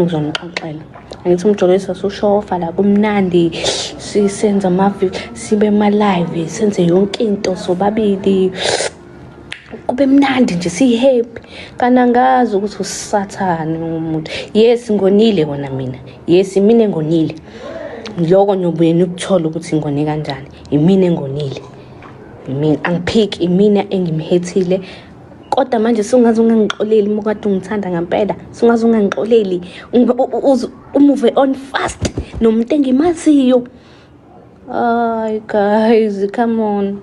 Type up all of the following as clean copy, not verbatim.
Ngizonixoxela angithi umjolosi usushofa la kumnandi, sisenza sibe ema-live, senze yonke into sobabili, kube mnandi nje, si-happy. Kanti angazi ukuthi usathane umuntu. Yes, ngonile kona mina. Yes, imina engonile. Loko niyobuye nikuthola ukuthi ngone kanjani. Imina engonile. Imina angiphiki, imina engimhethile. Kodwa manje sungaze ungangixoleli uma kade ungithanda ngempela. Sungaze ungangixoleli. Move on fast nomuntu engimaziyo. Ay guys, come on.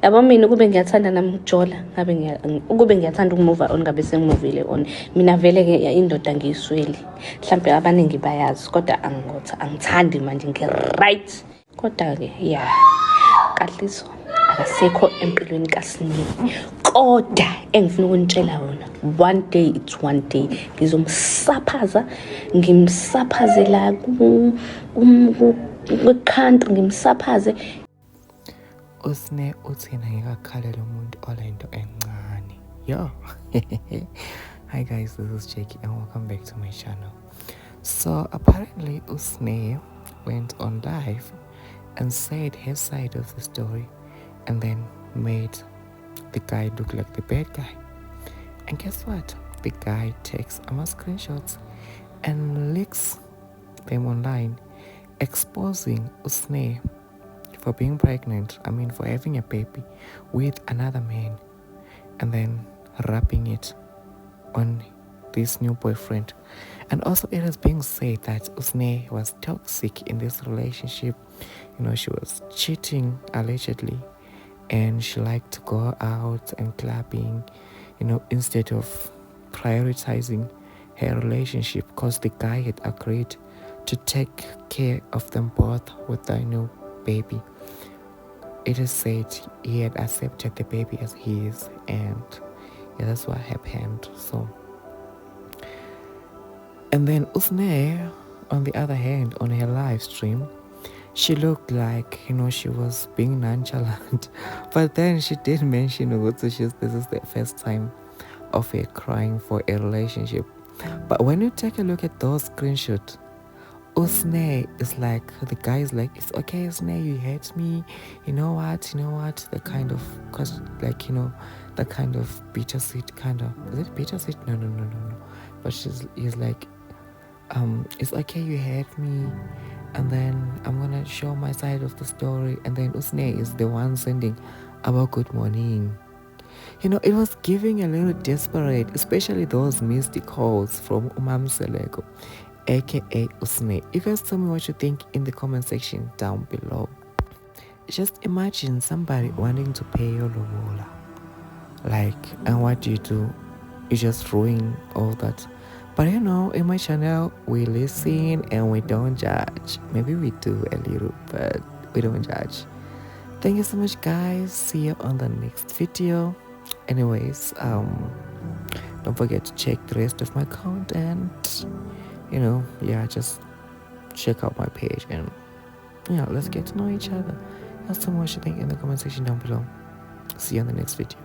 Yabo mina kube ngiyathanda nami ukujola, kube ngiyathanda ukumove on, ngabe sengimuvile on. Mina vele ke indoda ngiyisweli. Mhlawumbe abaningi bayazi kodwa angithandi manje ngi-right. Kodwa ke yeah, Kahle akasekho empilweni kaSne. Kodwa engifuna ukunitshela wona, one day it's one day ngizomsaphaza, ngimsaphaze la country, ngimsaphaze. Sne uthina ngikakhalela umuntu olento encane. Yo. Hi guys, this is Jackie and welcome back to my channel. So apparently Sne went on live and said her side of the story and then made the guy look like the bad guy. And guess what? The guy takes screenshots and leaks them online, exposing Sne for being pregnant, for having a baby with another man, and then wrapping it on this new boyfriend. And also it is being said that Sne was toxic in this relationship. She was cheating allegedly, and she liked to go out and clubbing, instead of prioritizing her relationship, because the guy had agreed to take care of them both with the new baby. It is said he had accepted the baby as his, and yeah, that's what happened. So, and then Sne, on the other hand, on her live stream, she looked like, she was being nonchalant. But then she did mention this is the first time of her crying for a relationship. But when you take a look at those screenshots, Sne is like, the guy is like, it's okay, Sne, you hate me. You know what? The kind of, the kind of bittersweet kind of, is it bittersweet? No. But he's like, it's okay, you hate me. And then I'm gonna show my side of the story. And then Sne is the one sending about good morning. It was giving a little desperate, especially those missed calls from Mseleku, aka Sne. You guys tell me what you think in the comment section down below. Just imagine somebody wanting to pay your lobola. And what do? You just ruin all that. But in my channel, we listen and we don't judge. Maybe we do a little, but we don't judge. Thank you so much, guys. See you on the next video. Anyways, don't forget to check the rest of my content. Just check out my page and let's get to know each other. Tell us what you think in the comment section down below. See you on the next video.